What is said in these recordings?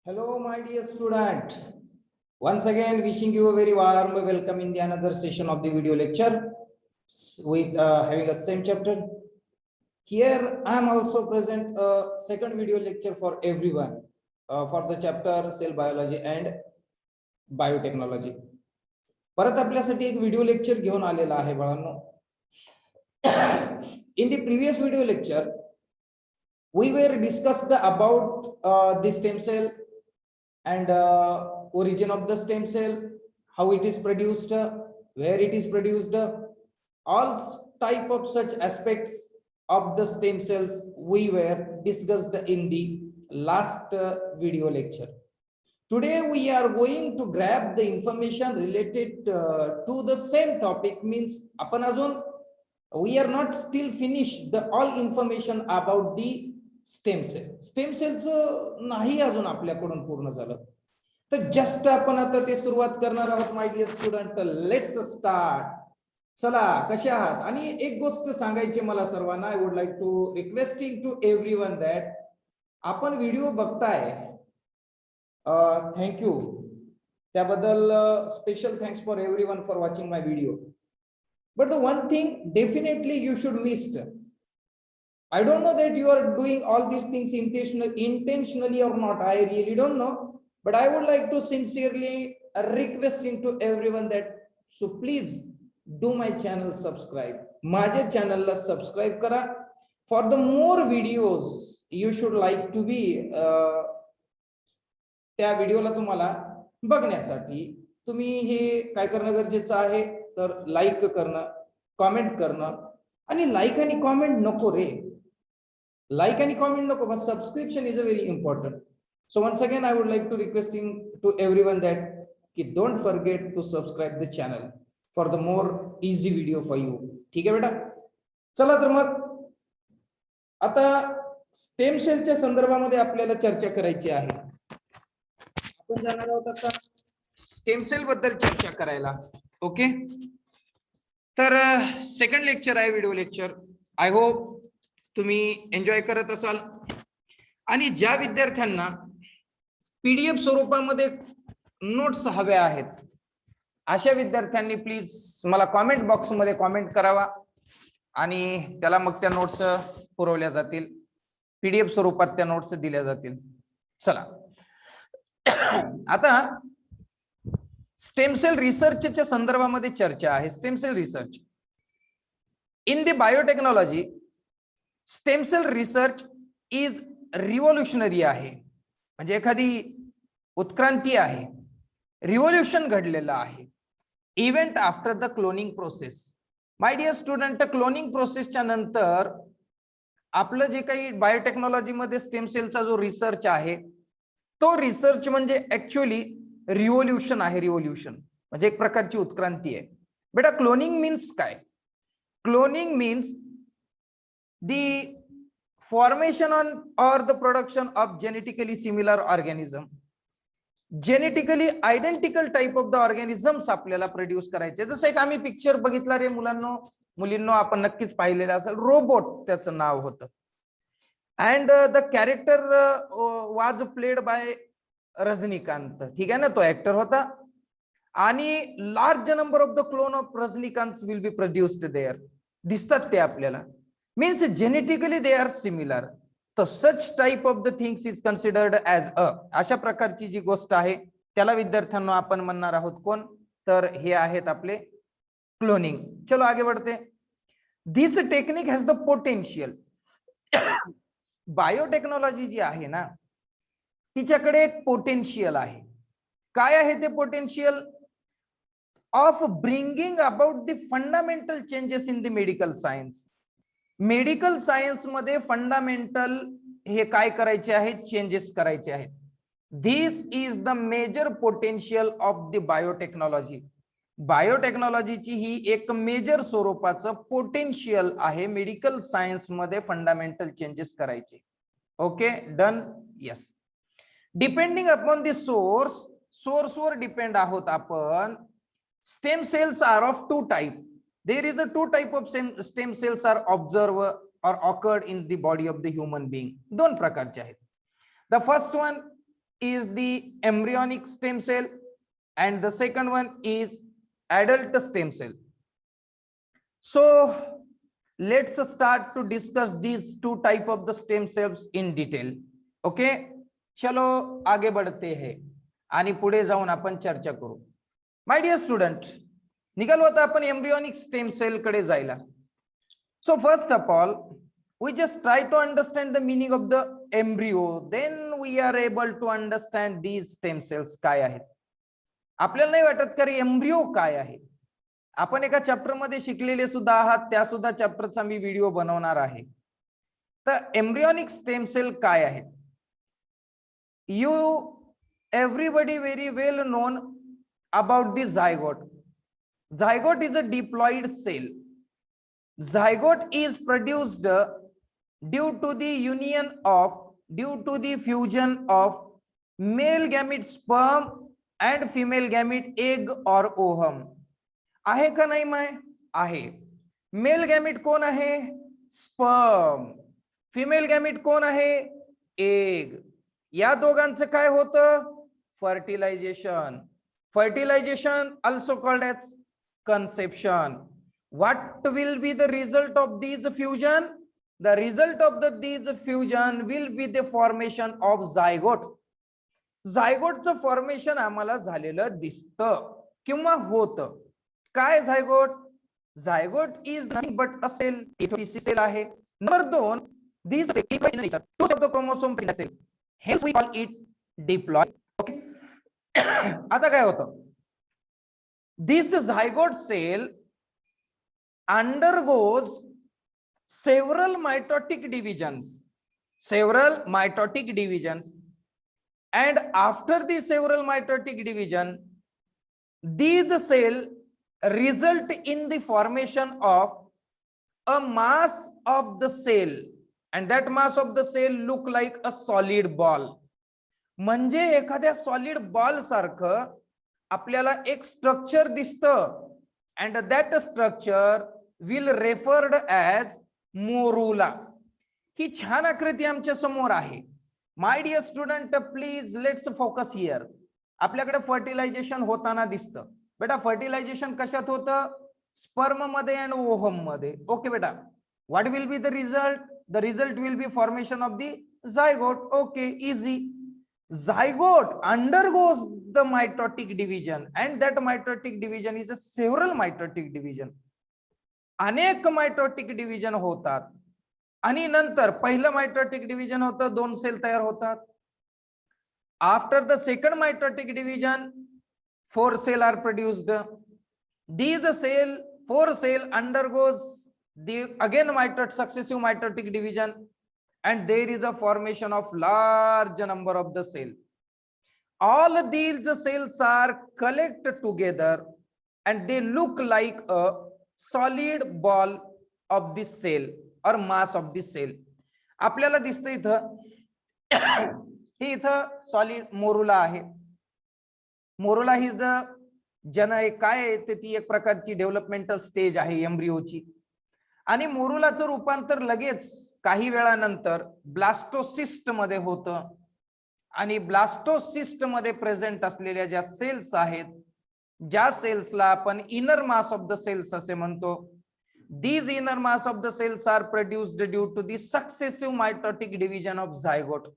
Hello, my dear student. Once again, wishing you a very warm welcome in the another session of the video lecture with having a same chapter. Here, I am also present a second video lecture for everyone for the chapter cell biology and biotechnology. परत आपल्यासाठी एक video lecture घेऊन आलेला आहे बाळांनो. In the previous video lecture, we were discussed about the stem cell and origin of the stem cell, how it is produced, where it is produced, all type of such aspects of the stem cells we were discussed in the last video lecture. Today we are going to grab the information related to the same topic, means आपण अजून we are not still finished the all information about the stem cell. Stem सेलचं नाही अजून आपल्याकडून पूर्ण झालं, तर just आपण आता ते सुरुवात करणार आहोत. My dear student, let's start. चला, कसे आहात? आणि एक गोष्ट सांगायची मला सर्वांना, I would like to requesting to everyone that आपण व्हिडिओ बघताय, थँक्यू त्याबद्दल. Special thanks for everyone for watching my video. But the one thing definitely you should miss. I don't know that you are doing all these things intentionally or not. I really don't know. But I would like to sincerely requesting to everyone that so please do my channel subscribe. माझ्या चॅनलला subscribe करा. For the more videos you should like to be त्या व्हिडिओला तुम्हाला बघण्यासाठी तुम्ही हे काय करणं गरजेचं आहे, तर लाईक करणं, कमेंट करणं. आणि लाईक आणि कमेंट नको रे, like and comment नको, but subscription is a very important. So once again I would like to requesting to everyone that don't forget to subscribe the channel for the more easy video for you. ठीक आहे बेटा. चला तर मग आता stem सेलच्या संदर्भामध्ये आपल्याला चर्चा करायची आहे. आपण जाणार आहोत आता स्टेम सेल बद्दल चर्चा करायला. ओके, तर सेकंड लेक्चर आहे, व्हिडिओ लेक्चर. आय होप तुम्ही एन्जॉय करत असाल. आणि ज्या विद्यार्थ्यांना पीडीएफ स्वरूपामध्ये नोट्स हव्या आहेत, अशा विद्यार्थ्यांनी प्लीज मला कॉमेंट बॉक्स मध्ये कॉमेंट करावा आणि त्याला मग त्या नोट्स पुरवल्या जातील, पीडीएफ स्वरूपात त्या नोट्स दिल्या जातील. चला, आता स्टेम सेल रिसर्चच्या संदर्भामध्ये चर्चा आहे. Stem cell research in the biotechnology. Stem cell research is revolutionary आहे, म्हणजे एखादी उत्क्रांती आहे, रिव्होल्युशन घडलेलं आहे. Event after the cloning process. My dear student, cloning प्रोसेसच्या नंतर आपलं जे काही बायोटेक्नॉलॉजी मध्ये स्टेम सेलचा जो रिसर्च आहे, तो रिसर्च म्हणजे ऍक्च्युअली रिव्होल्युशन आहे. रिव्होल्युशन म्हणजे एक प्रकारची उत्क्रांती आहे. बेटा, क्लोनिंग मीन्स काय? Cloning means the formation on or the production of genetically similar organism. Genetically identical type of the organisms आपल्याला प्रोड्यूस करायचे. जसं एक आम्ही पिक्चर बघितला रे मुलांनो, मुलींनो, आपण नक्कीच पाहिलेलं असेल, रोबोट त्याचं नाव होतं. And the character was played by Rajinikanth. ठीक आहे ना, तो ऍक्टर होता. आणि large number of the clone of Rajinikanth will be produced there. दिसतात ते आपल्याला. Means genetically they are similar. So such type of the things is considered as a. अशा प्रकारची जी गोष्ट आहे त्याला विद्यार्थ्यांना आपण म्हणणार आहोत कोण, तर हे आहेत आपले क्लोनिंग. चलो आगे बढ़ते. This technique has the potential. Biotechnology जी आहे ना, तिच्याकडे एक पोटेन्शियल आहे. काय आहे ते potential? Of bringing about the fundamental changes in the medical science. Medical science मध्ये फंडामेंटल हे काय करायचे आहेत? चेंजेस करायचे आहेत. This is the major potential of the biotechnology. बायोटेक्नॉलॉजीची ही एक मेजर स्वरूपाचं पोटेन्शियल आहे मेडिकल सायन्स मध्ये फंडामेंटल चेंजेस करायचे. Okay, done. Yes. Depending upon the सोर्सवर depend आहोत आपण. Stem cells are of two type. There is a two type of stem cells are observed or occurred in the body of the human being. दोन प्रकारचे आहेत. The first one is the embryonic stem cell and the second one is adult stem cell. So let's start to discuss these two type of the stem cells in detail. Okay, चलो आगे बढ़ते हैं आणि पुढे जाऊन आपण चर्चा करू. माय डियर स्टुडंट, निघालो आता आपण एम्ब्रियोनिक स्टेम सेल कडे जायला. So first of all, we just try to understand the meaning of the embryo, then we are able to understand these stem cells काय आहेत. आपल्याला नाही वाटत का एम्ब्रियो काय आहे. आपण एका चॅप्टर मध्ये शिकलेले सुद्धा आहात, त्या सुद्धा चॅप्टरचा मी व्हिडिओ बनवणार आहे. तर एम्ब्रियोनिक स्टेम सेल काय आहे. You everybody very well known about the zygote. Zygote is a diploid cell. Zygote is produced due to the fusion of male gamete sperm and female gamete egg or ovum. आहे का नाही माय? आहे. Mail gamete कोण आहे? Sperm. Female gamete कोण आहे? Egg. या दोघांचं काय होतं? Fertilisation. Fertilisation also called as conception. What will be the result of these fusion? The result of these fusion will be the formation of zygote. झायगोटचं formation आम्हाला झालेलं दिसतं किंवा होतं. काय झायगोट? Zygote is nothing but a cell. Cell आहे. Number 2, this chromosome cell, hence we call it diploid. Okay, आता काय होतं? This zygote cell undergoes several mitotic divisions, and after the several mitotic division, these cell result in the formation of a mass of the cell, and that mass of the cell look like a solid ball. म्हणजे एखाद्या solid ball सारखं आपल्याला एक structure दिसतं, and that structure will referred as morula. ही छान आकृती आमच्या समोर आहे. My dear student, please let's focus here. आपल्याकडे फर्टिलायझेशन होताना दिसतं. बेटा फर्टिलायझेशन कशात होतं? स्पर्म मध्ये आणि ओव्हम मध्ये. ओके बेटा, what will be the result? The result will be formation of the zygote. Okay, easy. Zygote undergoes the mitotic division, and that mitotic division is a several mitotic division. अनेक mitotic division होतात आणि नंतर पहिलं mitotic division होतं, 2 cell तयार होतात. After the second mitotic division 4 cell are produced. These 4 cell undergoes the again successive mitotic division, and there is a formation of large number of the cell. All these cells are collected together and they look like a solid ball of the cell or mass of the cell. आपल्याला दिसतं इथं ही इथं solid morula आहे. Morula ही काय आहे ते ती एक प्रकारची डेव्हलपमेंटल स्टेज आहे एम्ब्रियोची. आणि मोरुलाचं रूपांतर लगेच काही वेळानंतर ब्लास्टोसिस्ट मध्ये होतं. आणि ब्लास्टोसिस्ट मध्ये प्रेझेंट असलेल्या ज्या सेल्स आहेत, ज्या सेल्सला आपण inner mass of the cells असे म्हणतो, these inner mass of the cells are produced due to the successive mitotic division of zygote.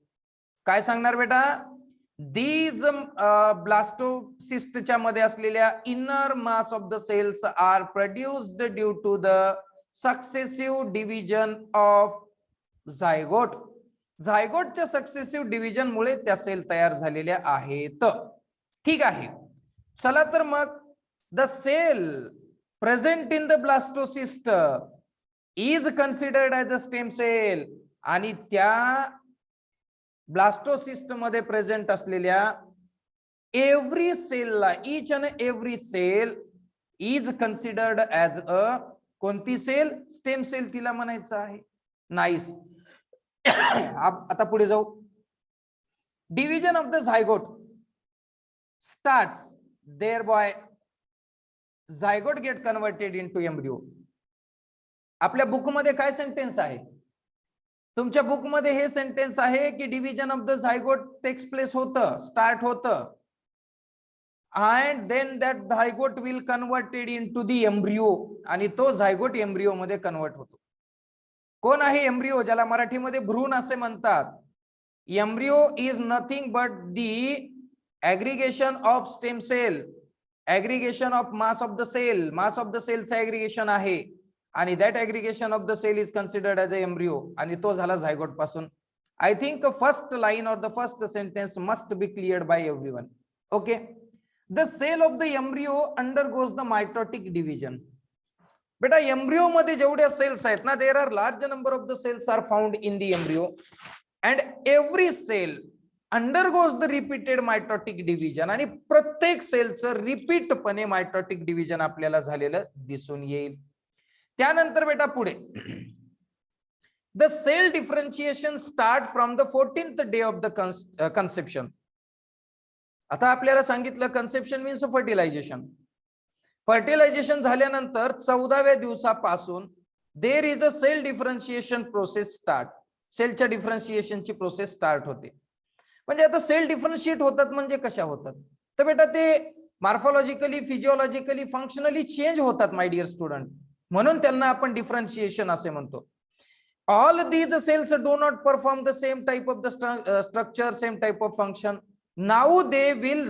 काय सांगणार बेटा? these blastocyst च्या मध्ये असलेल्या inner mass of the cells are produced due to the successive division of zygote. झायगोटच्या successive division मुळे त्या sale तयार झालेल्या आहेत. ठीक आहे, चला तर मग the cell present in the blastocyst is considered as a stem cell. आणि त्या ब्लास्टोसिस्ट मध्ये प्रेझेंट असलेल्या एव्हरी सेलला, each and every cell is considered as a कोणती सेल? स्टेम सेल तिला म्हणायचं आहे. नाईस. आता पुढे जाऊ. Division of the zygote starts there by zygote get converted into embryo. आपल्या बुक मध्ये काय सेंटेन्स आहे? तुमच्या बुक मध्ये हे सेंटेन्स आहे की division of the zygote takes place होतं, स्टार्ट होतं, and then that zygote will converted into the embryo आणि तो झायगोट एम्ब्रिओ मध्ये कन्वर्ट होतो. कोण आहे एम्ब्रिओ, ज्याला मराठीमध्ये भ्रूण असे म्हणतात? Embryo is nothing but the aggregation of stem cell, aggregation of mass of the cell, mass of the सेलचं ऍग्रिगेशन आहे आणि that aggregation of the cell is considered as a embryo आणि तो झाला झायगोट पासून. I think first line or the first sentence must be cleared by everyone. Okay. The cell of the embryo undergoes the mitotic division. बेटा embryo मध्ये जेवढ्या cells आहेत ना, there are large number of the cells are found in the embryo and every cell undergoes the repeated mitotic division आणि प्रत्येक सेलचं रिपीटपणे mitotic division आपल्याला झालेलं दिसून येईल. त्यानंतर बेटा पुढे the cell differentiation start from the 14th day of the conception. आता आपल्याला सांगितलं कन्सेप्शन मीन्स फर्टिलायझेशन. फर्टिलायझेशन झाल्यानंतर 14व्या दिवसापासून there is a cell differentiation process start. सेलच्या डिफरन्शिएशनची प्रोसेस स्टार्ट होते. म्हणजे आता सेल डिफरन्शिएट होतात म्हणजे कशा होतात? तर बेटा ते मॉर्फोलॉजिकली, फिजिओलॉजिकली, फंक्शनली चेंज होतात माय डिअर स्टुडंट, म्हणून त्यांना आपण डिफरन्शिएशन असे म्हणतो. All these cells do not perform the same type of the structure, same type of function. Now they will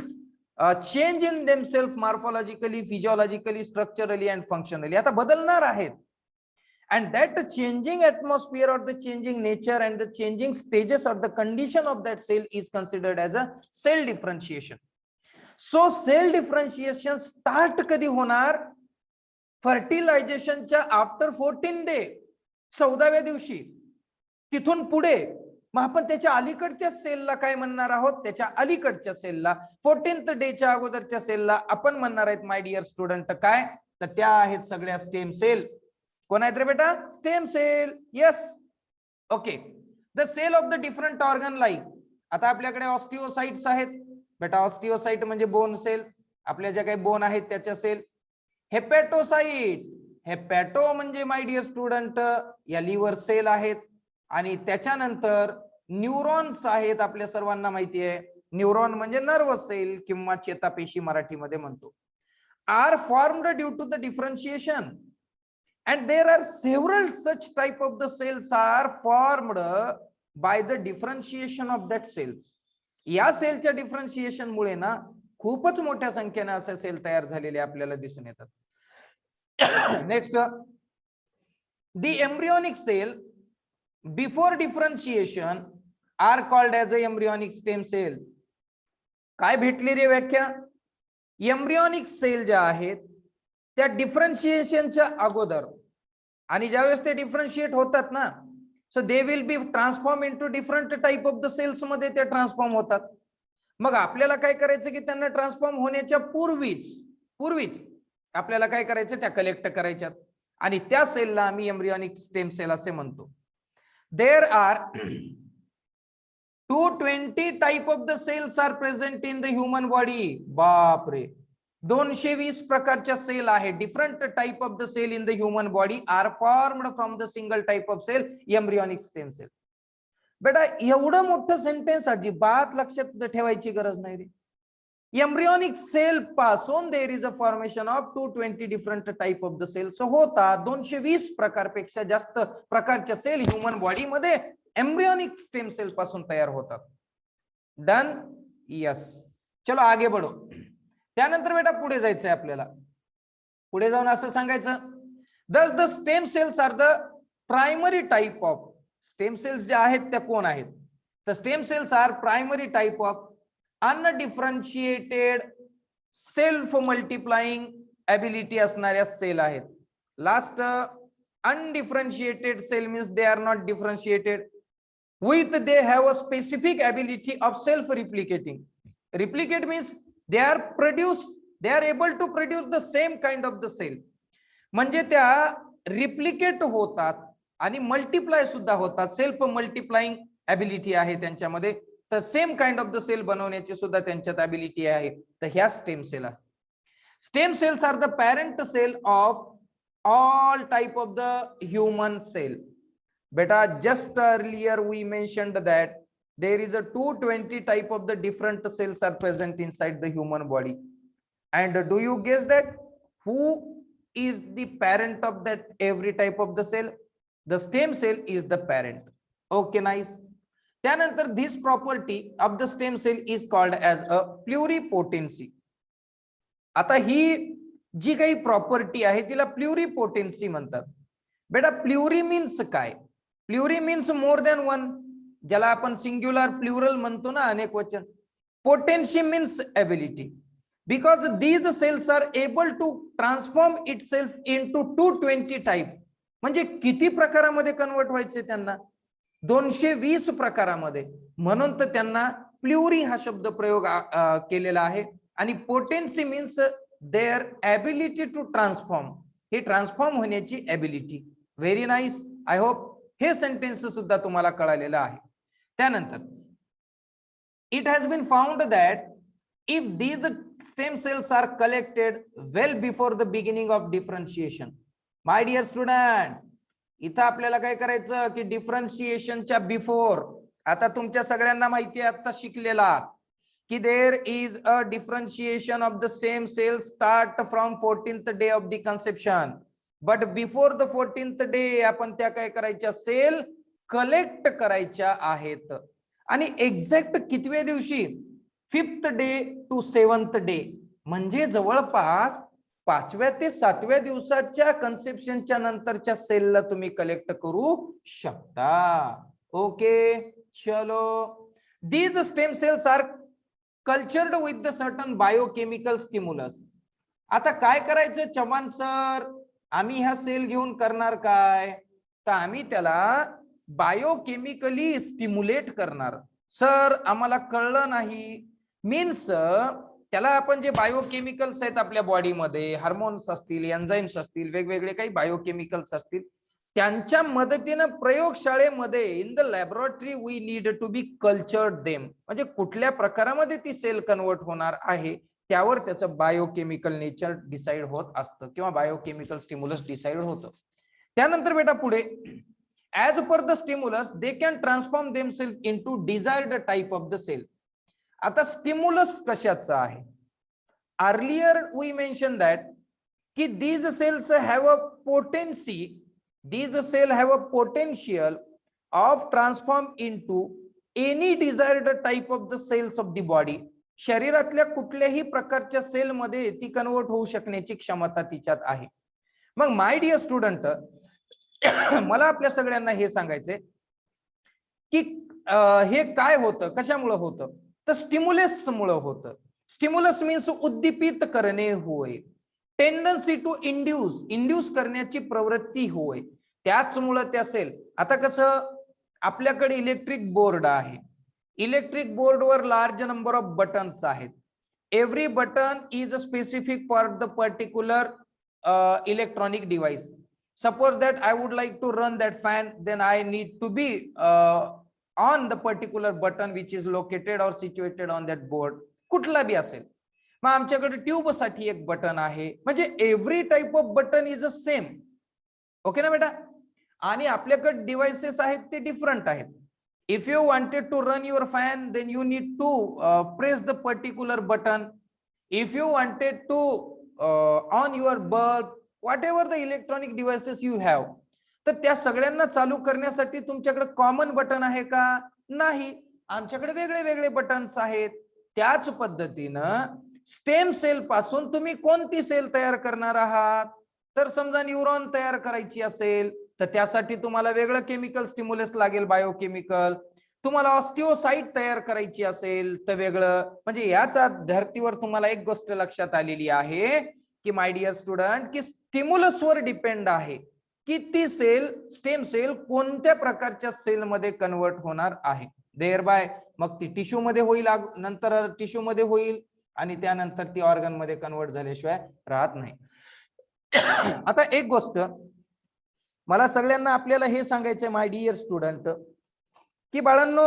change in themselves morphologically, physiologically, structurally and functionally. आता बदलणार आहेत. And that changing atmosphere or the changing nature and the changing stages or the condition of that cell is considered as a cell differentiation. So cell differentiation start कधी होणार? फर्टिलायझेशनच्या after 14 day, 14व्या दिवशी. तिथून पुढे मग आपण त्याच्या अलीकडच्या सेलला काय म्हणणार आहोत? त्याच्या अलीकडच्या सेलला, 14th डेच्या अगोदरच्या सेलला आपण म्हणणार आहेत माय डिअर स्टुडंट काय? तर त्या आहेत सगळ्या स्टेम सेल. कोण आहेत रे बेटा? Stem cell. Yes. Okay. The cell of the different organ like. आता आपल्याकडे ऑस्टिओसाइट्स आहेत बेटा. ऑस्टिओसाइट म्हणजे बोन सेल, आपल्या ज्या काही बोन आहेत त्याच्या सेल. हेपॅटोसाइट, हेपॅटो म्हणजे माय डिअर स्टुडंट या लिव्हर सेल आहेत. आणि त्याच्यानंतर न्यूरॉन्स आहेत, आपल्या सर्वांना माहिती आहे. न्यूरॉन म्हणजे नर्व सेल किंवा चेतापेशी मराठीमध्ये म्हणतो. Are formed due to the differentiation and there are several such type of the cells are formed by the differentiation of that cell. या सेलच्या डिफरन्शिएशन मुळे ना खूपच मोठ्या संख्येने असे सेल तयार झालेले आपल्याला दिसून येतात. Next, the embryonic cell before differentiation are called as a embryonic stem cell. काय भेटली रे व्याख्या? एम्ब्रियोनिक सेल ज्या आहेत त्या डिफरन्शिएशनच्या अगोदर आणि ज्यावेळेस ते डिफरन्शिएट होतात ना, so they will be transform into different type of the cells मध्ये ते ट्रान्सफॉर्म होतात. मग आपल्याला काय करायचं की त्यांना ट्रान्सफॉर्म होण्याच्या पूर्वीच आपल्याला काय करायचं? त्या कलेक्ट करायच्यात आणि त्या सेलला आम्ही एम्ब्रियोनिक स्टेम सेल असे म्हणतो. There are 220 type of the cells are present in the human body. बाप रे, 220 प्रकारच्या सेल आहे. Different type of the cell in the human body are formed from the single type of cell, embryonic stem cell. बेटा एवढं मोठं sentence अजिबात लक्षात ठेवायची गरज नाही रे. एम्ब्रियोनिक सेल पासून there is a formation of 220 different type of the cells होतात. 220 प्रकारपेक्षा जास्त प्रकारच्या सेल ह्युमन बॉडी मध्ये एम्ब्रियोनिक स्टेम सेल पासून तयार होतात. डन? यस. चलो आगे बढ़ो. त्यानंतर बेटा पुढे जायचंय आपल्याला. पुढे जाऊन असं सांगायचं, thus the stem cells are the primary type of. Stem cells ज्या आहेत त्या कोण आहेत? तर stem cells are primary type of undifferentiated self multiplying ability असणाऱ्या सेल आहेत. Last undifferentiated cell means they are not differentiated with they have a specific ability of self replicating. Replicate means they are able to produce the same kind of the cell. म्हणजे त्या replicate होतात आणि multiply सुद्धा होतात. Self multiplying ability आहे त्यांच्यामध्ये. तर same kind of the cell बनवण्याची सुद्धा त्यांच्यात ॲबिलिटी आहे. तर ह्या स्टेम सेल आहेत. Stem cells are the parent cell of all type of the human cell. Beta, just earlier we mentioned that there is a 220 type of the different cells are present inside the human body. And do you guess that who is the parent of that every type of the cell? The stem cell is the parent. Okay, nice. त्यानंतर this property of the stem cell is called as a pluripotency. आता ही जी काही property आहे तिला प्लुरिपोटेन्सी म्हणतात. बेटा pluri means काय? Pluri means more than one, ज्याला आपण सिंग्युलर प्लुरल म्हणतो ना, अनेक वचन. Potency means ability, because these cells are able to transform itself into 220 type. म्हणजे किती प्रकारामध्ये कन्वर्ट व्हायचे त्यांना? 220 प्रकारामध्ये. म्हणून तर त्यांना प्लुरी हा शब्द प्रयोग केलेला आहे. आणि potency means their ability to transform, हे ट्रान्सफॉर्म होण्याची ability. Very nice. I hope हे सेंटेन्स सुद्धा तुम्हाला कळालेलं आहे. त्यानंतर it has been found that if these stem cells are collected well before the beginning of differentiation. My dear student, इथं आपल्याला काय करायचं की डिफरन्शिएशनच्या बिफोर, आता तुमच्या सगळ्यांना माहिती आहे, आता शिकलेला की there is a differentiation of the same cell start from 14th day of the conception. But before the 14th day आपण त्या काय करायच्या? सेल कलेक्ट करायच्या आहेत. आणि एक्झॅक्ट कितव्या दिवशी? 5th day to 7th day, म्हणजे जवळपास 5व्या ते 7व्या दिवसाच्या कन्सेप्शनच्या नंतरच्या सेलला तुम्ही कलेक्ट करू शकता. ओके, चलो. These stem cells are cultured with the certain biochemical stimulus. आता काय करायचं चव्हाण सर? आम्ही ह्या सेल घेऊन करणार काय? तर आम्ही त्याला बायोकेमिकली स्टिम्युलेट करणार. सर आम्हाला कळलं नाही. मीन्स त्याला आपण जे बायोकेमिकल्स आहेत आपल्या बॉडीमध्ये, हार्मोन्स असतील, एन्झाइम्स असतील, वेगवेगळे काही बायोकेमिकल्स असतील, त्यांच्या मदतीने प्रयोगशाळेमध्ये in the laboratory we need to be cultured them. म्हणजे कुठल्या प्रकारामध्ये ती सेल कन्वर्ट होणार आहे त्यावर त्याचं बायोकेमिकल नेचर डिसाइड होत असतं किंवा बायोकेमिकल स्टिम्युलस डिसाइड होतं. त्यानंतर बेटा पुढे, as per the stimulus they can transform themselves into desired type of the cell. आता स्टिम्युलस कशाचं आहे? अर्लियर वी मेन्शन दॅट की these cells have a potency, these cells have a potential of transform into any desired type of the cells of the body. शरीरातल्या कुठल्याही प्रकारच्या sale मध्ये ती convert होऊ शकण्याची क्षमता तिच्यात आहे. मग माय डिअर स्टुडंट, मला आपल्या सगळ्यांना हे सांगायचंय की हे काय होतं, कशामुळे होतं? तर स्टिम्युलस मुळे होतं. स्टिम्युलस मीन्स उद्दीपित करणे होय. टेंडन्सी टू इंड्यूस करण्याची प्रवृत्ती होय. त्याचमुळे त्या सेल, आता कसं आपल्याकडे इलेक्ट्रिक बोर्ड आहे, इलेक्ट्रिक बोर्डवर लार्ज नंबर ऑफ बटन्स आहेत. Every button is a specific for the particular electronic device. Suppose that I would like to run that fan, then I need to be on the particular button which is located और situated on that board. कुठला बी असेल. मग आमच्याकडे tube साठी एक button आहे. म्हणजे every type of button is a same. Okay ना बेटा? आणि आपल्याकडे डिव्हाइसेस आहेत ते डिफरंट आहेत. If you wanted to run your fan, then you need to press the particular button. If you wanted to on your bulb, whatever the electronic devices you have, तर त्या सगळ्यांना चालू करण्यासाठी तुमच्याकडे common button आहे का? नाही. आमच्याकडे वेगळे वेगळे बटन्स आहेत. त्याच पद्धतीनं स्टेम सेल पासून तुम्ही कोणती सेल तयार करणार आहात? तर समजा न्यूरॉन तयार करायची असेल तर त्यासाठी तुम्हाला वेगळं केमिकल स्टिम्युलस लागेल, बायोकेमिकल. तुम्हाला ऑस्टिओसाइट तयार करायची असेल तर वेगळं. म्हणजे याचा धर्तीवर तुम्हाला एक गोष्ट लक्षात आलेली आहे की माय डिअर स्टुडंट, की स्टिम्युलसवर डिपेंड आहे की ती सेल, स्टेम सेल कोणत्या प्रकारच्या सेल मध्ये कन्वर्ट होणार आहे. देअर बाय मग ती टिश्यू मध्ये होईल, नंतर टिश्यू मध्ये होईल आणि त्यानंतर ती ऑर्गन मध्ये कन्वर्ट झाल्याशिवाय राहत नाही. आता एक गोष्ट मला सगळ्यांना आपल्याला हे सांगायचंय माय डिअर स्टुडंट, की बाळांनो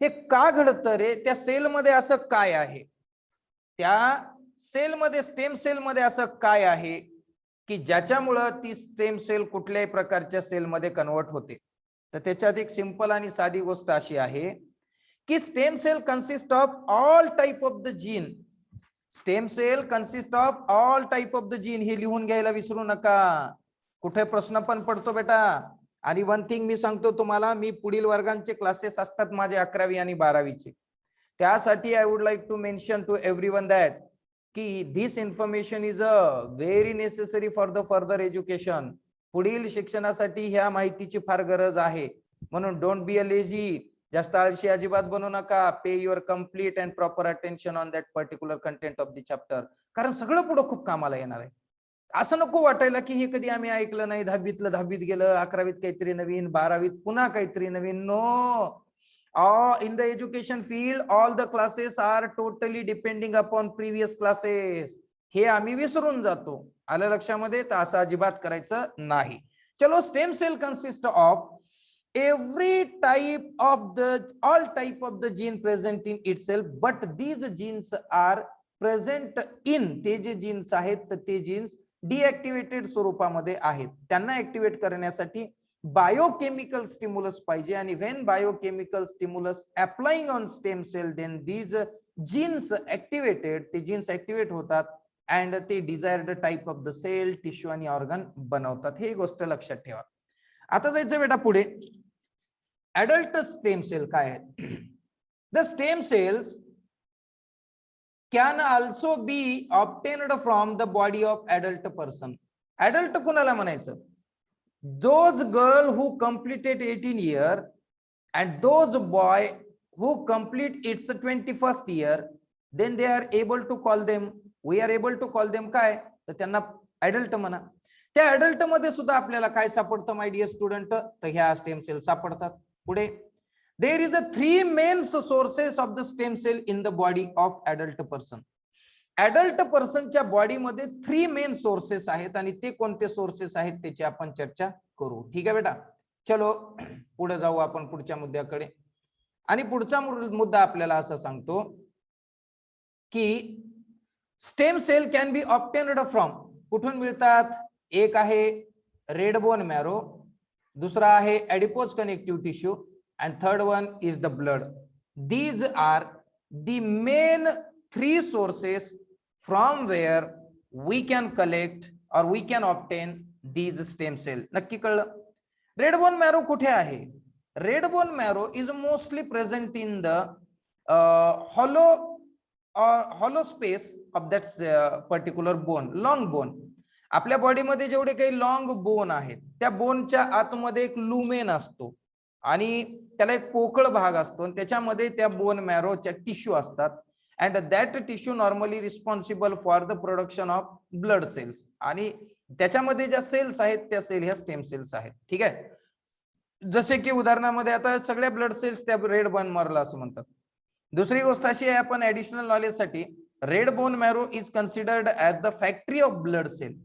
हे का घडतं रे? त्या सेल मध्ये असं काय आहे? त्या सेल मध्ये, स्टेम सेल मध्ये असं काय आहे की ज्याच्यामुळं ती स्टेम सेल कुठल्याही प्रकारच्या सेल मध्ये कन्वर्ट होते? तर त्याच्यात एक सिंपल आणि साधी गोष्ट अशी आहे की stem cell consist of all type of the gene. Stem cell consist of all type of the gene. हे लिहून घ्यायला विसरू नका, कुठे प्रश्न पण पडतो बेटा. आणि वन थिंग मी सांगतो तुम्हाला, मी पुढील वर्गांचे क्लासेस असतात माझे 11वी आणि 12वीचे, त्यासाठी I would like to mention to everyone that की this information is a very necessary for the further education. पुढील शिक्षणासाठी ह्या माहितीची फार गरज आहे. म्हणून डोंट बी अ लेझी, जास्त आळशी अजिबात बनू नका. Pay your complete and proper attention on that particular content of the chapter. कारण सगळं पुढे खूप कामाला येणार आहे. असं नको वाटायला की हे कधी आम्ही ऐकलं नाही, 10वीतलं 10वीत गेलं, 11वीत काहीतरी नवीन, 12वीत पुन्हा काहीतरी नवीन. No, in the education field all the classes are totally depending upon previous classes. हे आम्ही विसरून जातो. आलं लक्षामध्ये? तर असं अजिबात करायचं नाही. चलो, stem cell consist of every type of the all type of the gene present in itself, but these genes are present in, ते जे जीन्स आहेत तर ते जीन्स डिऍक्टिव्हेटेड स्वरूपामध्ये आहेत. त्यांना ऍक्टिव्हेट करण्यासाठी बायोकेमिकल स्टिम्युलस पाहिजे. आणि when biochemical stimulus applying on stem cell, then these genes activated, ते जीन्स ऍक्टिव्हेट होतात अँड ते desired type of the cell, tissue आणि ऑर्गन बनवतात. ही गोष्ट लक्षात ठेवा. आता जायचं बेटा पुढे. अडल्ट स्टेम सेल काय आहेत? The stem cells can also be obtained from the body of adult person. Adult कुणाला म्हणायचं? those girl who completed 18 year and those boy who complete its 21st year, then they are able to call them, we are able to call them काय? तर त्यांना adult म्हणा. त्या adult मध्ये सुद्धा आपल्याला काय सापडतं माय डिअर स्टुडंट? तर ह्या स्टेम सेल सापडतात. पुढे, there is a 3 main sources of the stem cell in the body of adult person. Adult पर्सनच्या बॉडीमध्ये 3 मेन सोर्सेस आहेत आणि ते कोणते सोर्सेस आहेत त्याची आपण चर्चा करू. ठीक आहे बेटा? चलो पुढे जाऊ आपण पुढच्या मुद्द्याकडे. आणि पुढचा मुद्दा आपल्याला असं सांगतो की stem cell can be obtained from, कुठून मिळतात? एक आहे रेड बोन मॅरो, दुसरा आहे adipose connective tissue and third one is the blood. These are the main 3 sources from where we can collect or we can obtain these stem cell. नक्की कळलं? Red bone marrow कुठे आहे? Red bone marrow is mostly present in the hollow space of that particular bone, long bone. आपल्या बॉडीमध्ये जेवढे काही long bone आहेत त्या बोनच्या आतमध्ये एक लुमेन असतो आणि त्याला एक पोकळ भाग असतो आणि त्याच्यामध्ये त्या बोन मॅरोच्या टिश्यू असतात. and that tissue normally responsible for the production of blood cells. आणि त्याच्यामध्ये ज्या सेल्स आहेत त्या सेल ह्या स्टेम सेल्स आहेत. ठीक आहे? जसे की उदाहरणामध्ये आता सगळ्या ब्लड सेल्स त्या रेड बोन मॅरोला असं म्हणतात. दुसरी गोष्ट अशी आहे, आपण ऍडिशनल नॉलेज साठी, red bone marrow is considered as the factory of blood cell.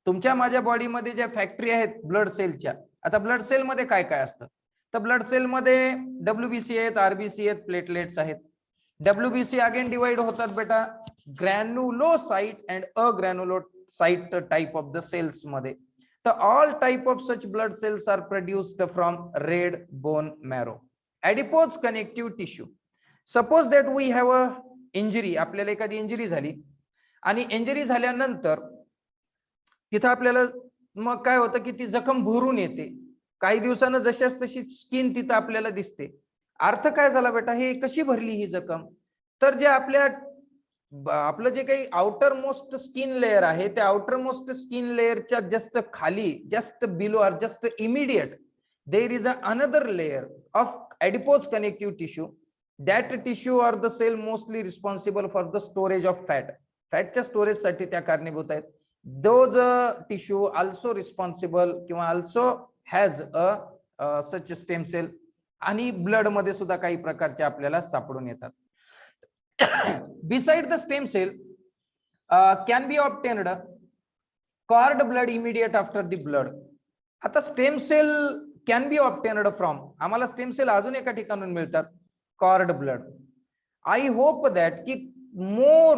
तुमच्या माझ्या बॉडीमध्ये ज्या फॅक्टरी आहेत ब्लड सेलच्या, आता ब्लड सेल मध्ये काय काय असतं? तर ब्लड सेल मध्ये WBC आहेत, RBC आहेत, प्लेटलेट्स आहेत. WBC अगेन डिवाइड होतात बेटा granulocyte and agranulocyte type of the cells मध्ये. तर all type of such blood cells are produced from red bone marrow. Adipose connective tissue, suppose that we have a injury, आपल्याला एखादी injury झाली आणि injury झाल्यानंतर तिथं आपल्याला मग काय होतं की ती जखम भरून येते. काही दिवसानं जशाच तशी स्किन तिथं आपल्याला दिसते. अर्थ काय झाला बेटा? हे कशी भरली ही जखम? तर जे आपलं जे काही आउटर मोस्ट स्किन लेअर आहे त्या आउटर मोस्ट स्किन लेअरच्या जस्ट खाली, just below or just immediate there is another layer of adipose connective tissue. That tissue are the cell mostly responsible for the storage of fat. फॅटच्या storage साठी त्या कारणीभूत आहेत. Those tissue also responsible किंवा also has a such stem cell. आणि blood मध्ये सुद्धा काही प्रकारचे आपल्याला सापडून येतात. Beside the stem cell can be obtained cord blood immediate after the blood. आता stem cell can be obtained from, आम्हाला स्टेम सेल अजून एका ठिकाणून मिळतात, cord blood. I hope that की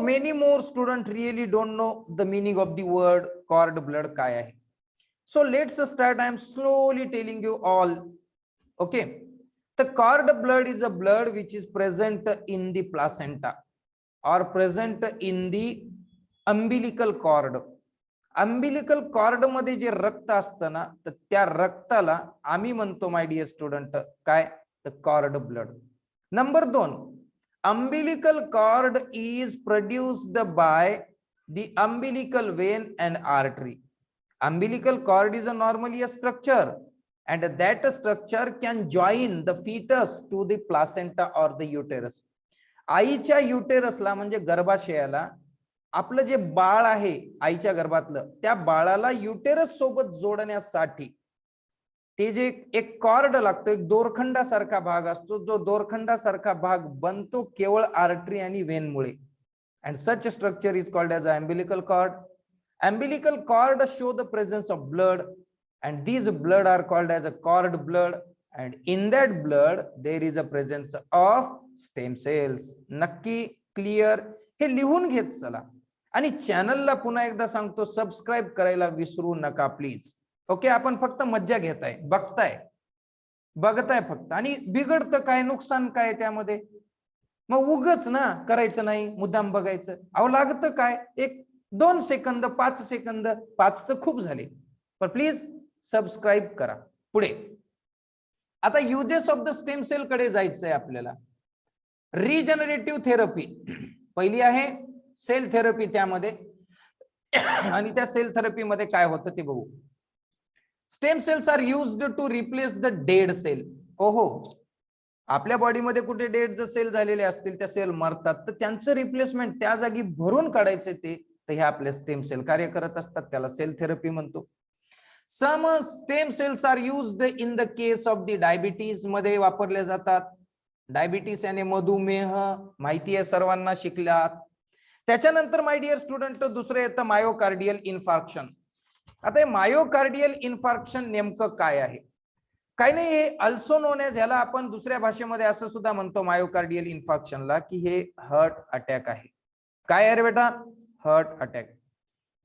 many more student really don't know the meaning of the word cord blood काय आहे. So let's start. I am slowly telling you all Okay, the cord blood is a blood which is present in the placenta or present in the umbilical cord. Umbilical cord मध्ये जे रक्त असतं ना, तर त्या रक्ताला आम्ही म्हणतो माय डिअर स्टुडंट काय, the cord blood. Number 2, umbilical cord is produced by the umbilical vein and artery. Umbilical cord is normally a structure, and that structure can join the fetus to the placenta or the uterus. आईच्या युटेरसला म्हणजे गर्भाशयाला आपलं जे बाळ आहे आईच्या गर्भातलं, त्या बाळाला uterus सोबत जोडण्यासाठी ते जे एक कॉर्ड लागतो, एक दोरखंडासारखा भाग असतो, जो दोरखंडासारखा भाग बनतो केवळ आर्टरी आणि वेन मुळे. And such structure is called as a umbilical cord. Umbilical cord show the presence of blood, and these blood are called as a cord blood, and in that blood there is a presence of stem cells. नक्की clear? हे लिहून घेत चला. आणि चॅनलला पुन्हा एकदा सांगतो, सबस्क्राइब करायला विसरू नका प्लीज. ओके, आपण फक्त मज्जा घेताय, बघताय फक्त, आणि बिघडतं काय, नुकसान काय त्यामध्ये? मग उगच ना करायचं नाही, मुद्दाम बघायचं. अहो लागतं काय, 1-2 सेकंद, 5 सेकंद, 5 तर खूप झाले, पण प्लीज सबस्क्राइब करा. पुढे आता uses of the stem cell कडे जायचंय आपल्याला. रिजनरेटिव्ह थेरपी पहिली आहे, सेल थेरपी त्यामध्ये, आणि त्या सेल थेरपी मध्ये काय होतं ते बघू. Stem cells are used to replace the dead cell. ओहो, आपल्या बॉडीमध्ये कुठे डेड जर सेल झालेले असतील, त्या सेल मरतात, तर त्यांचं रिप्लेसमेंट त्या जागी भरून काढायचे ते, तर हे आपले स्टेम सेल कार्य करत असतात, त्याला सेल थेरपी म्हणतो. Some stem cells are used in the case of the diabetes मध्ये वापरले जातात. डायबिटीस आणि मधुमेह माहिती आहे सर्वांना, शिकलात. त्याच्यानंतर माय डिअर स्टुडंट दुसरं येतं मायोकार्डियल इन्फार्क्शन. आता हे मायोकार्डियल इन्फार्क्शन नेमकं काय आहे? काही नाही, हे अल्सो नोन एज, ह्याला आपण दुसऱ्या भाषेमध्ये असं सुद्धा म्हणतो मायोकार्डियल इन्फार्क्शनला, की हे हार्ट अटॅक आहे. काय आहे रे बेटा? Heart attack.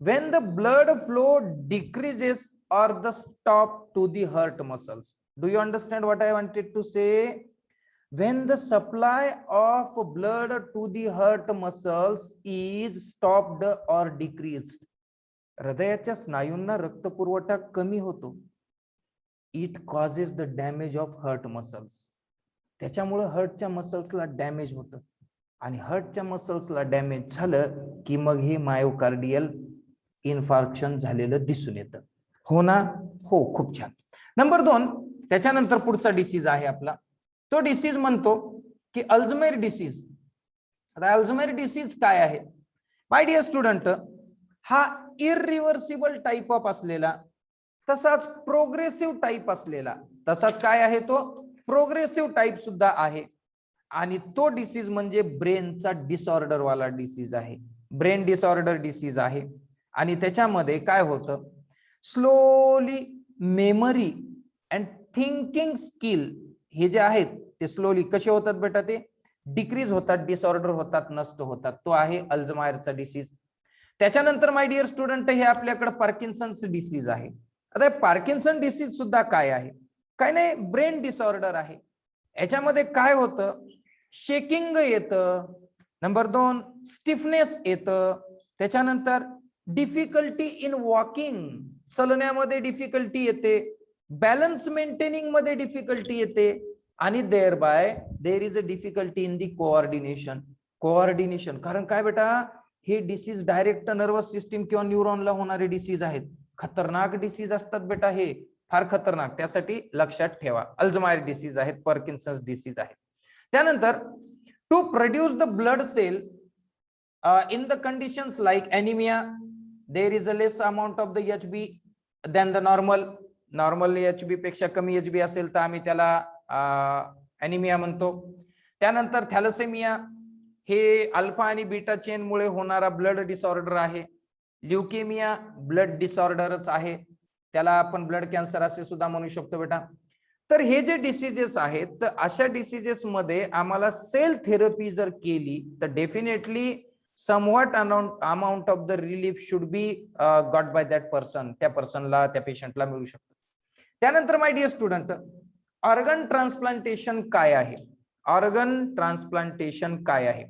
When the blood flow decreases or the stop to the heart muscles. Do you understand what I wanted to say? When the supply of blood to the heart muscles is stopped or decreased, हृदयाच्या स्नायूंना रक्तपुरवठा कमी होतो. It causes the damage of heart muscles. त्याच्यामुळे हार्टच्या मसल्सला damage होतं, आणि हार्टच्या मसल्सला damage झालं की मग हे मायोकार्डियल इन्फार्क्शन झालेलं दिसून येतं. हो ना? हो, खूप छान. नंबर 2, त्याच्यानंतर पुढचा डिसीज आहे आपला, तो डिसीज म्हणतो की अल्झायमर डिसीज. आता अल्झायमर डिसीज काय आहे माय डिअर स्टुडंट? हा इरिव्हर्सिबल टाइप ऑफ असलेला, तसाच प्रोग्रेसिव्ह टाइप असलेला, तसाच काय आहे तो? प्रोग्रेसिव्ह टाइप सुद्धा आहे. आणि तो डिसीज म्हणजे ब्रेनचा डिसऑर्डर वाला डिसीज आहे. ब्रेन डिसऑर्डर डिसीज आहे. आणि त्याच्यामध्ये काय होतं, slowly memory and thinking skill हे जे आहेत ते स्लोली कसे होतात बेटा? ते डिक्रीज होतात, डिसऑर्डर होतात, नष्ट होतात. तो आहे अल्झायमरचा डिसीज. त्याच्यानंतर माय डिअर स्टुडंट हे आपल्याकडे पार्किन्सन्स डिसीज आहे. आता पार्किन्सन डिसीज सुद्धा काय आहे? काय नाही, ब्रेन डिसऑर्डर आहे. याच्यामध्ये काय होतं, शेकिंग येतं. नंबर 2, स्टिफनेस येतं. त्याच्यानंतर डिफिकल्टी इन वॉकिंग, चलण्यामध्ये डिफिकल्टी येते, बॅलन्स मेंटेनिंग मध्ये डिफिकल्टी येते, आणि thereby there is a difficulty in the coordination. कारण काय बेटा, हे डिसीज डायरेक्ट नर्वस सिस्टीम किंवा न्यूरॉनला होणारे डिसीज आहेत. खतरनाक डिसीज असतात बेटा, हे फार खतरनाक, त्यासाठी लक्षात ठेवा. अल्झायमर डिसीज आहेत, पार्किन्सन्स डिसीज आहे. त्यानंतर to produce the blood cell in the conditions like anaemia, there is a less amount of the HB than the normal HB पेक्षा कमी HB असेल तर आम्ही त्याला एनिमिया म्हणतो. त्यानंतर थॅलेसेमिया, हे अल्फा आणि बीटा चेन मुळे होणारा ब्लड डिसऑर्डर आहे. ल्युकेमिया ब्लड डिसऑर्डरच आहे, त्याला आपण ब्लड कॅन्सर असे सुद्धा म्हणू शकतो बेटा. तर हे जे डिसीजेस आहेत, तर अशा डिसीजेस मध्ये आम्हाला सेल थेरपी जर केली तर definitely somewhat amount of the relief should be got by that person, त्या पर्सनला, त्या पेशंटला मिळू शकतो. त्यानंतर my dear student organ transplantation काय आहे? ऑर्गन ट्रान्सप्लांटेशन काय आहे?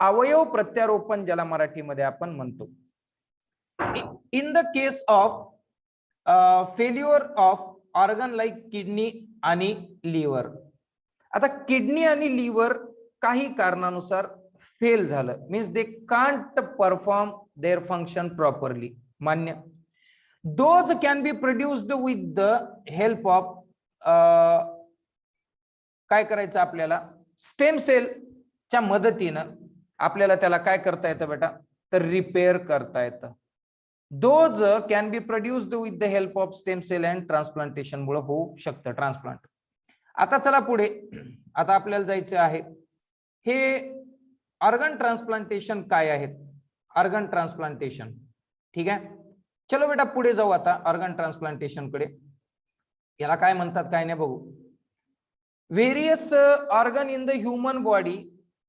अवयव प्रत्यारोपण ज्याला मराठीमध्ये आपण म्हणतो. In the case of failure of organ like kidney आणि लिव्हर. आता किडनी आणि लिव्हर काही कारणानुसार फेल झालं, means they can't perform their function properly. मान्य. Those can be produced with the help of काय करायचं आपल्याला, स्टेम सेलच्या मदतीनं आपल्याला त्याला काय करता येतं बेटा, तर रिपेअर करता येतं. Those can be produced with the help of stem cell and transplantation मुळे होऊ शकतं ट्रान्सप्लांट. आता चला पुढे, आता आपल्याला जायचं आहे हे ऑर्गन ट्रान्सप्लांटेशन काय आहेत. ऑर्गन ट्रान्सप्लांटेशन, ठीक आहे. चलो बेटा पुढे जाऊ आता ऑर्गन ट्रान्सप्लांटेशन कडे. याला काय म्हणतात काय नाही बघू. Various organ in the human body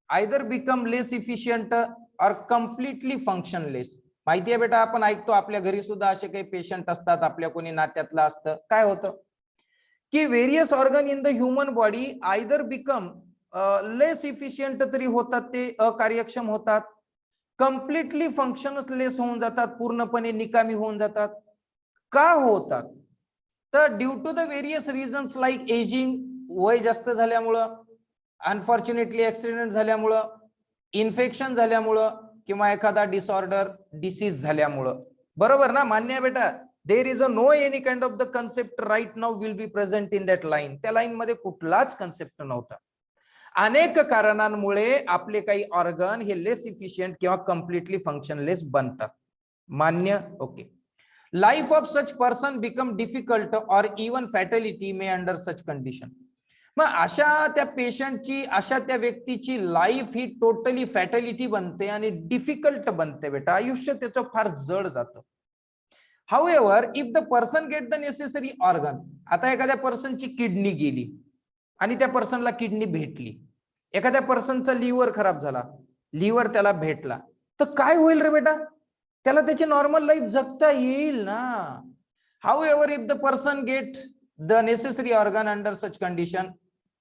either become less efficient और कम्प्लिटली फंक्शनलेस. माहिती आहे बेटा, आपण ऐकतो आपल्या घरी सुद्धा असे काही पेशंट असतात, आपल्या कोणी नात्यातलं असतं. काय होतं की various organ in the human body either become less efficient तरी होतात, ते अकार्यक्षम होतात, कम्प्लिटली फंक्शनलेस होऊन जातात, पूर्णपणे निकामी होऊन जातात. का होतात तर due to the various reasons like ageing, वय जास्त झाल्यामुळं, अनफॉर्च्युनेटली ऍक्सिडेंट झाल्यामुळं, इन्फेक्शन झाल्यामुळं, किंवा एखादा डिसऑर्डर डिसीज झाल्यामुळं. बरोबर ना, मान्य आहे बेटा. There is a no any kind of the concept right now will be present in that line. त्या लाईन मध्ये कुठलाच कन्सेप्ट नव्हता. अनेक कारणांमुळे आपले काही ऑर्गन हे लेस इफिशियंट किंवा कम्प्लिटली फंक्शनलेस बनतात. मान्य. Okay. Life of such person become difficult और इवन फॅटॅलिटी मे अंडर सच कंडिशन. मग अशा त्या पेशंटची, अशा त्या व्यक्तीची लाईफ ही टोटली फॅटॅलिटी बनते आणि डिफिकल्ट बनते बेटा. आयुष्य त्याचं फार जड जातं. However if the person get the necessary organ. आता एखाद्या पर्सनची किडनी गेली आणि त्या पर्सनला किडनी भेटली. एखाद्या पर्सनचा लिव्हर खराब झाला, लिव्हर त्याला भेटला, तर काय होईल रे बेटा, त्याला त्याची नॉर्मल लाईफ जगता येईल ना. However if the person get the necessary organ under such condition,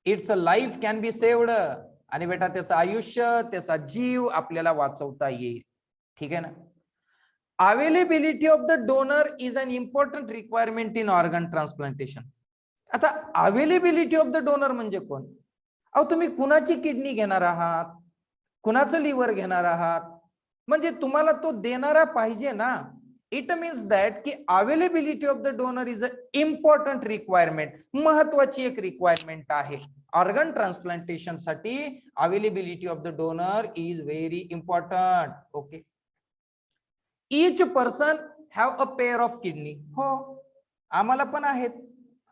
it's a life can be saved. आणि बेटा त्याचं आयुष्य, त्याचा जीव आपल्याला वाचवता येईल. ठीक आहे ना. Availability of the donor is an important requirement in organ transplantation. आता अवेलेबिलिटी ऑफ द डोनर म्हणजे कोण? अहो तुम्ही कुणाची किडनी घेणार आहात, कुणाचं लिव्हर घेणार आहात, म्हणजे तुम्हाला तो देणारा पाहिजे ना. इट मीन्स दॅट की availability of the donor is a important requirement. महत्वाची एक रिक्वायरमेंट आहे ऑर्गन ट्रान्सप्लांटेशन साठी. Availability of the donor is very important. Okay. Each person have a pair of kidney. हो आम्हाला पण आहेत.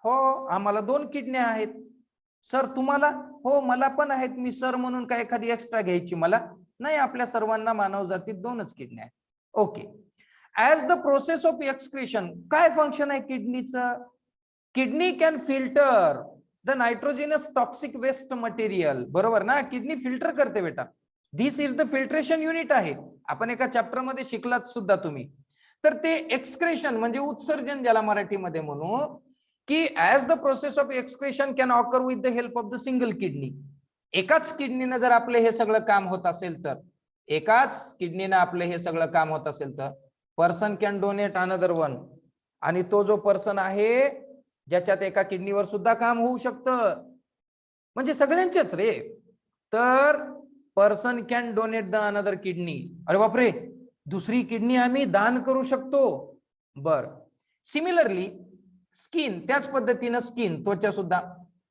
हो आम्हाला 2 किडन्या आहेत. सर तुम्हाला? हो मला पण आहेत. मी सर म्हणून काय एखादी एक्स्ट्रा घ्यायची मला नाही. आपल्या सर्वांना मानव जातीत 2च किडन्या आहेत. Okay. As the process of excretion, काय फंक्शन आहे किडनीचं? Kidney can filter the nitrogenous toxic waste material. बरोबर ना, किडनी फिल्टर करते बेटा. This is the filtration unit आहे. आपण एका चॅप्टर मध्ये शिकलात सुद्धा तुम्ही. तर ते एक्सक्रेशन म्हणजे उत्सर्जन ज्याला मराठीमध्ये म्हणू, की as the process of excretion can occur with the help of the single kidney. एकाच किडनीनं जर आपले हे सगळं काम होत असेल तर, एकाच किडनीनं आपले हे सगळं काम होत असेल तर person can donate another one. आणि तो जो पर्सन आहे ज्याच्यात एका किडनीवर सुद्धा काम होऊ शकतं, म्हणजे सगळ्यांचेच रे, तर person can donate the another kidney. अरे बापरे, दुसरी किडनी आम्ही दान करू शकतो. बर. सिमिलरली स्किन, त्याच पद्धतीनं स्किन, त्वचा सुद्धा,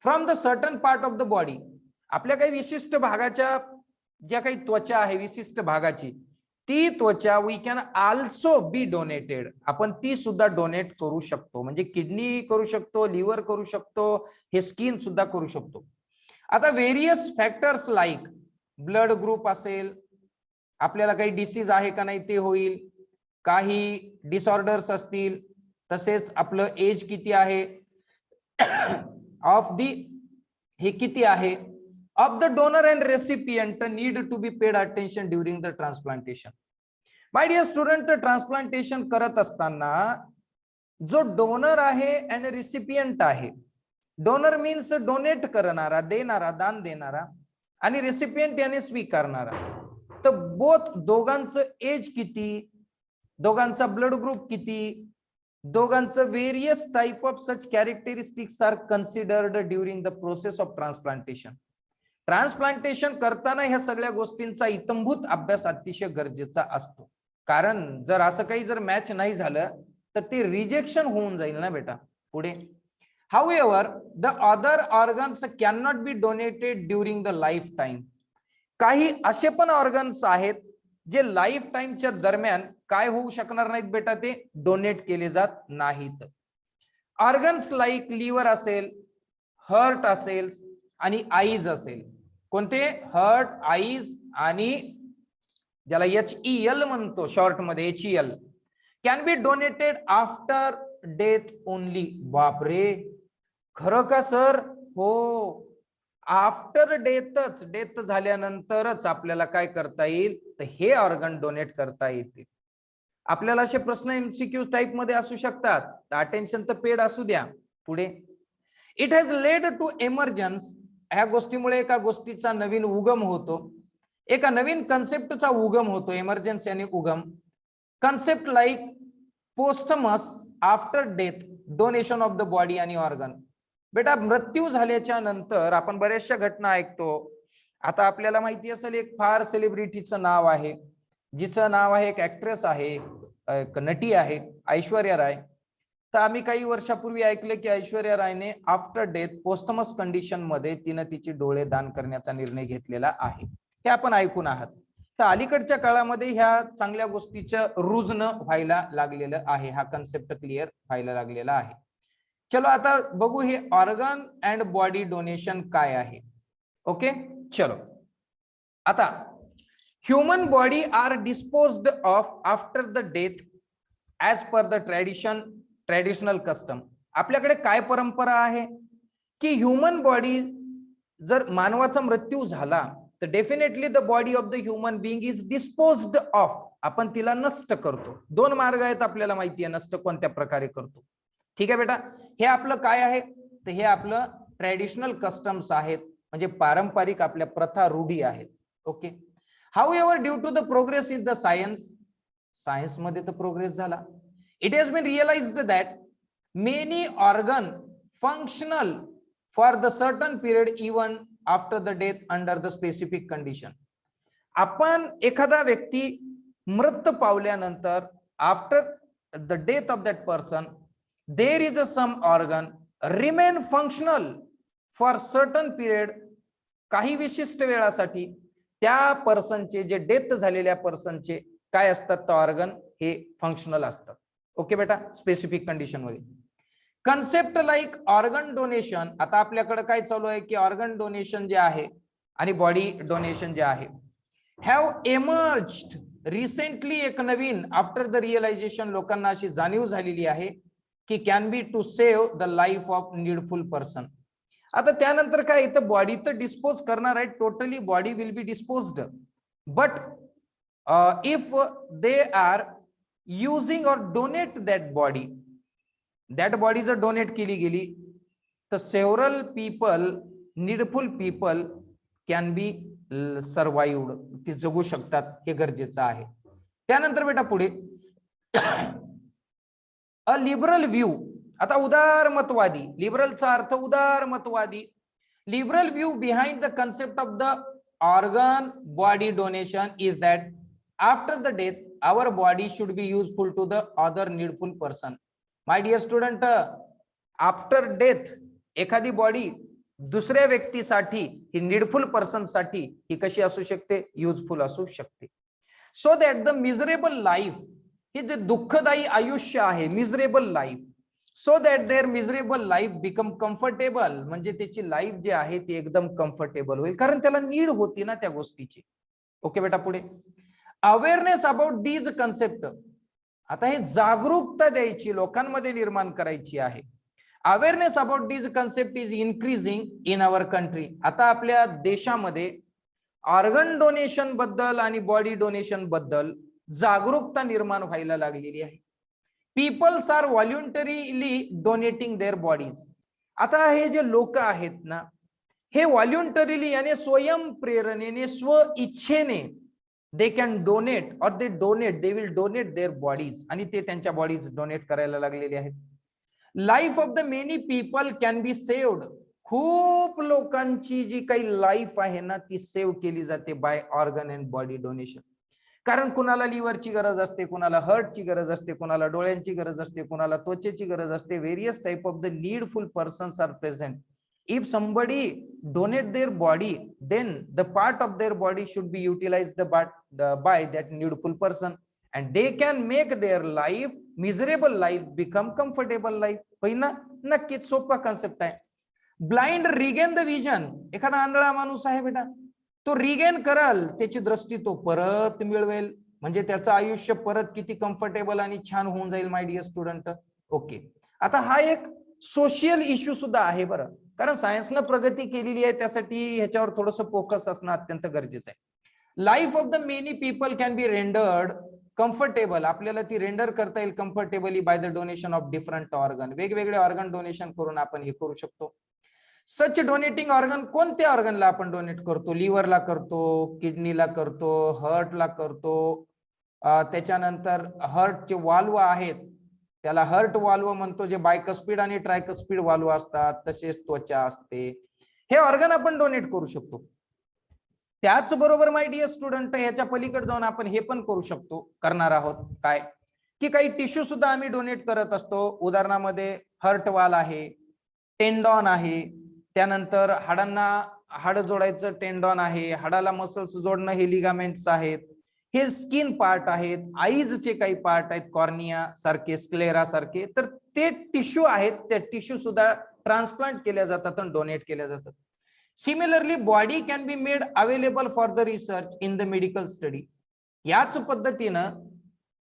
from the certain part of the body, आपल्या काही विशिष्ट भागाच्या ज्या काही त्वचा आहे विशिष्ट भागाची, ती त्वचा we can also be donated. आपण ती सुद्धा डोनेट करू शकतो. म्हणजे किडनी करू शकतो, लिव्हर करू शकतो, हे स्किन सुद्धा करू शकतो. आता various factors like blood group असेल, आपल्याला काही डिसीज आहे का नाही ते होईल, काही डिसऑर्डर्स असतील, तसेच आपलं एज किती आहे, ऑफ दी हे किती आहे, of the donor and recipient need to be paid attention during the transplantation. My dear student, transplantation करत असताना जो डोनर आहे आणि रिसिपियंट आहे डोनर मीन्स डोनेट करणारा, देणारा, दान देणारा, आणि रेसिपियंट याने स्वीकारणारा. तर बोथ दोघांचं एज किती, दोघांचा ब्लड ग्रुप किती, दोघांचं various type of such characteristics are considered during the process of transplantation. Transplantation करताना ह्या सगळ्या गोष्टींचा इत्थंभूत अभ्यास अतिशय गरजेचा असतो. कारण जर असं काही जर मॅच नाही झालं तर ते रिजेक्शन होऊन जाईल ना बेटा पुढे. However, the other organs cannot be donated during the lifetime. काही असे पण ऑर्गन्स आहेत जे लाईफ टाइमच्या दरम्यान काय होऊ शकणार नाहीत बेटा, ते डोनेट केले जात नाहीत. ऑर्गन्स लाईक लिव्हर असेल, हार्ट असेल आणि आईज असेल. कोणते? हार्ट, आईज आणि ज्याला HEL म्हणतो शॉर्ट मध्ये, HEL can be donated after death only. बापरे, खरं का सर? हो, आफ्टर डेथच, डेथ झाल्यानंतरच आपल्याला काय करता येईल, तर हे ऑर्गन डोनेट करता येतील. आपल्याला असे प्रश्न MCQ टाइप मध्ये असू शकतात, तर अटेन्शन तर पेड असू द्या. पुढे, इट हॅज लेड टू एमर्जन्स. ह्या गोष्टीमुळे एका गोष्टीचा नवीन उगम होतो, एका नवीन कन्सेप्टचा उगम होतो. एमर्जन्सी आणि उगम. Concept like posthumous after death donation of the body आणि ऑर्गन. बेटा, मृत्यू झाल्याच्या नंतर आपण बऱ्याचशा घटना ऐकतो. आता आपल्याला माहिती असेल, एक फार सेलिब्रिटीचं नाव आहे, जिचं नाव आहे, एक ऍक्ट्रेस आहे, एक नटी आहे, ऐश्वर्या राय. तर आम्ही काही वर्षापूर्वी ऐकले की ऐश्वर्या रायने आफ्टर डेथ पोस्थमस कंडिशन मध्ये तिने तिचे डोळे दान करण्याचा निर्णय घेतलेला आहे. हे आपण ऐकून आहात. तर अलीकडच्या काळामध्ये ह्या चांगल्या गोष्टीचं रुजणं व्हायला लागलेलं आहे, हा कन्सेप्ट क्लिअर व्हायला लागलेला आहे. चलो आता बघू हे ऑर्गन अँड बॉडी डोनेशन काय आहे. ओके, चलो आता human body are disposed of after the death as per the traditional custom. आपल्याकडे काय परंपरा आहे की ह्युमन बॉडी, जर मानवाचा मृत्यू झाला तर definitely the body of the human being is disposed of. आपण तिला नष्ट करतो. दोन मार्ग आहेत, आपल्याला माहिती आहे नष्ट कोणत्या प्रकारे करतो. ठीक आहे बेटा, हे आपलं काय आहे, तर हे आपलं ट्रेडिशनल कस्टम्स आहेत, म्हणजे पारंपरिक आपल्या प्रथा, रूढी आहेत. Okay, however due to the progress in the science मध्ये तर प्रोग्रेस झाला. It has been realised that many organ functional for the certain period even after the death under the specific condition. आपण एखादा व्यक्ती मृत पावल्यानंतर after the death of that person there is a some organ remain functional for certain period. काही विशिष्ट वेळासाठी त्या पर्सनचे, जे डेथ झालेल्या पर्सनचे काय असतात, तर ऑर्गन हे फंक्शनल असतात. ओके बेटा, स्पेसिफिक कंडिशन मध्ये. Concept like organ donation. आता आपल्याकडे काय चालू आहे की ऑर्गन डोनेशन जे आहे आणि बॉडी डोनेशन जे आहे हॅव एमर्ज्ड रिसेंटली. एक नवीन आफ्टर द रिअलायझेशन लोकांना अशी जाणीव झालेली आहे की can be to save the life of needful person. आता त्यानंतर काय, इथं बॉडी तर डिस्पोज करणार आहे, totally body will be disposed, but if they are using or donate that body, that body जर डोनेट केली गेली तर several people, needful people can be survived, ती जगू शकतात, हे गरजेचं आहे. त्यानंतर बेटा पुढे अ लिबरल व्ह्यू. आता उदारमतवादी, लिबरलचा अर्थ उदारमतवादी. Liberal view behind the concept of the organ body donation is that after the death our body should be useful to the other needful person. My dear student, after death एखादी body दुसऱ्या व्यक्तीसाठी, ही needful person साठी ही कशी असू शकते, useful असू शकते. So that the miserable life, हे जे दुःखदायी आयुष्य आहे, miserable life, so that their miserable life become comfortable, म्हणजे त्याची लाईफ जी आहे ती एकदम कम्फर्टेबल होईल, कारण त्याला नीड होती ना त्या गोष्टीची. ओके बेटा, पुढे अवेअरनेस अबाउट दीज कन्सेप्ट. आता हे जागरूकता द्यायची, लोकांमध्ये निर्माण करायची आहे. Awareness about these concept is increasing in our country. आता आपल्या देशामध्ये ऑर्गन डोनेशन बद्दल आणि बॉडी डोनेशन बद्दल जागरूकता निर्माण व्हायला लागलेली आहे. Peoples are voluntarily donating their bodies. आता हे जे लोक आहेत ना, हे व्हॉल्युंटरीली याने स्वयंप्रेरणेने स्व इच्छेने दे can donate or they donate, they will donate their bodies, आणि ते त्यांच्या बॉडीज डोनेट करायला लागलेले आहेत. Life of the many people can be saved, खूप लोकांची जी काही लाईफ आहे ना ती सेव्ह केली जाते by organ and body donation. कारण कुणाला लिव्हरची गरज असते, कुणाला हार्टची गरज असते, कुणाला डोळ्यांची गरज असते, कुणाला त्वचेची गरज असते. Various type of the needful persons are present. If somebody donate their body, then the part of their body should be utilized by that needful person, and they can make their life, miserable life, become comfortable life. होय ना? नक्कीच सोपा concept आहे. Blind regain the vision, एखादा आंधळा माणूस आहे बेटा, तो रिगेन कराल, त्याची दृष्टी तो परत मिळवेल, म्हणजे त्याचं आयुष्य परत किती कम्फर्टेबल आणि छान होऊन जाईल माय डिअर स्टुडंट. ओके, आता हा एक सोशल इश्यू सुद्धा आहे बरं, कारण सायन्सनं प्रगती केलेली आहे, त्यासाठी ह्याच्यावर थोडंसं फोकस असणं अत्यंत गरजेचं आहे. Life of the many people can B rendered comfortable, आपल्याला ती रेंडर करता येईल comfortably by the donation of different organ, वेगवेगळे ऑर्गन डोनेशन करून आपण हे करू शकतो. सच डोनेटिंग ऑर्गन, कोणत्या ऑर्गनला आपण डोनेट करतो? लिव्हरला करतो, किडनीला करतो, हार्टला करतो, त्याच्यानंतर हार्टचे वाल्व आहेत त्याला हार्ट वाल्व म्हणतो, जे बायकस्पीड आणि ट्रायकस्पीड वाल्व असतात, तसेच त्वचा असते, हे ऑर्गन आपण डोनेट करू शकतो. त्याचबरोबर माय डिअर स्टुडंट, याच्या पलीकडे जाऊन आपण हे पण करू शकतो, करणार आहोत काय, की काही टिश्यू सुद्धा आम्ही डोनेट करत असतो. उदाहरणामध्ये हार्ट वाल आहे, टेंडॉन आहे, त्यानंतर हाडांना हाड जोडायचं टेंडॉन आहे, हाडाला मसल्स जोडणं हे लिगामेंट्स आहेत, हे स्किन पार्ट आहेत, आईजचे काही पार्ट आहेत, कॉर्निया सारखे, स्क्लेरा सारखे, तर ते टिश्यू आहेत, त्या टिश्यू सुद्धा ट्रान्सप्लांट केल्या जातात आणि डोनेट केल्या जातात. Similarly body can be made available for the research in the medical study. याच पद्धतीनं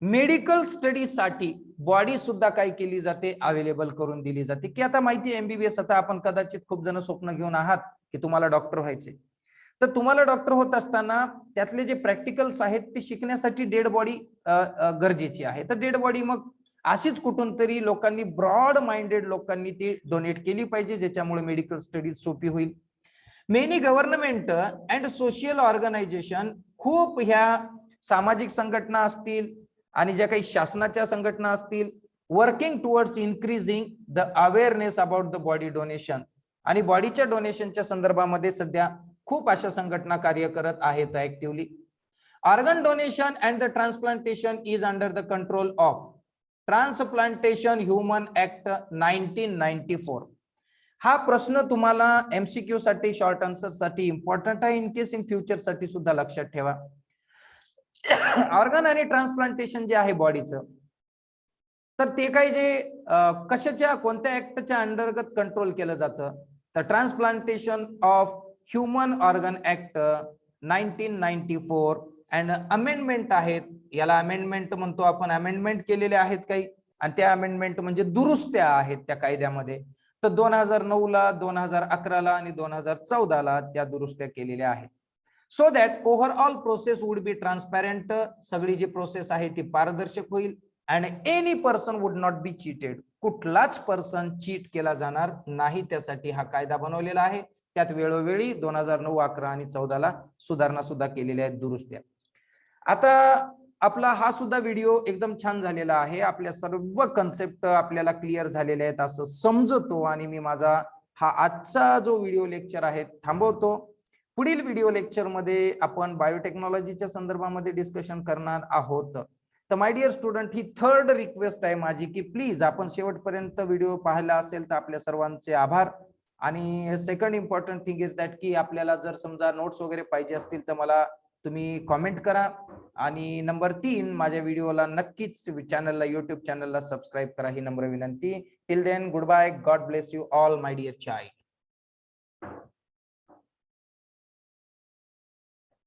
मेडिकल स्टडी साठी बॉडी सुद्धा काय केली जाते, अवेलेबल करून दिली जाते. की आता माहिती आहे एमबीबीएस, आता आपण कदाचित खूप जण स्वप्न घेऊन आहात की तुम्हाला डॉक्टर व्हायचे, तर तुम्हाला डॉक्टर होत असताना त्यातले जे प्रॅक्टिकल्स आहेत ते शिकण्यासाठी डेड बॉडी गरजेची आहे. तर डेड बॉडी मग अशीच कुठून तरी लोकांनी, ब्रॉड माइंडेड लोकांनी ती डोनेट केली पाहिजे, ज्याच्यामुळे मेडिकल स्टडीज सोपी होईल. Many government and social organisation, खूप ह्या सामाजिक संघटना असतील आणि ज्या काही शासनाच्या संघटना असतील, working towards increasing the awareness about the body donation, आणि बॉडीच्या डोनेशनच्या संदर्भामध्ये सध्या खूप अशा संघटना कार्य करत आहेत actively. Organ donation and the transplantation is under the control of transplantation human act 1994. हा प्रश्न तुम्हाला एमसीक्यू साठी, शॉर्ट आन्सर साठी इम्पॉर्टंट आहे, इन केस इन फ्युचर साठी सुद्धा लक्षात ठेवा. ऑर्गन आणि ट्रान्सप्लांटेशन जे आहे बॉडीचं, तर ते काही जे कशाच्या, कोणत्या ऍक्टच्या अंतर्गत कंट्रोल केलं जातं, तर transplantation of human organ act 1994 and amendment आहेत, याला अमेंडमेंट म्हणतो आपण, अमेंडमेंट केलेले आहेत काही, आणि त्या अमेंडमेंट म्हणजे दुरुस्त्या आहेत त्या कायद्यामध्ये. तर 2009 ला, 2011 ला आणि 2014 ला त्या दुरुस्त्या केलेल्या आहेत. So that overall process would be transparent, सगळी जी प्रोसेस आहे ती पारदर्शक होईल. And any person would not be cheated, कुठलाच पर्सन चीट केला जाणार नाही, त्यासाठी हा कायदा बनवलेला आहे. त्यात वेळोवेळी 2009, 11 आणि 14 ला सुधारणा सुद्धा केलेल्या आहेत, दुरुस्त्या. आता आपला हा सुद्धा व्हिडिओ एकदम छान झालेला आहे, आपल्या सर्व कन्सेप्ट आपल्याला क्लिअर झालेले आहेत असं समजतो, आणि मी माझा हा आजचा जो व्हिडिओ लेक्चर आहे थांबवतो. पुढील व्हिडिओ लेक्चर मध्ये आपण बायोटेक्नॉलॉजीच्या संदर्भामध्ये डिस्कशन करणार आहोत. तर माय डिअर स्टुडंट, ही थर्ड रिक्वेस्ट आहे माझी की प्लीज आपण शेवटपर्यंत व्हिडिओ पाहिला असेल तर आपल्या सर्वांचे आभार. आणि second important thing is that की आपल्याला जर समजा नोट्स वगैरे पाहिजे असतील तर मला तुम्ही कॉमेंट करा. आणि नंबर 3, माझ्या व्हिडिओला नक्कीच चॅनलला, युट्यूब चॅनलला सबस्क्राईब करा, ही नम्र विनंती. Till then, goodbye, God bless you all my dear child.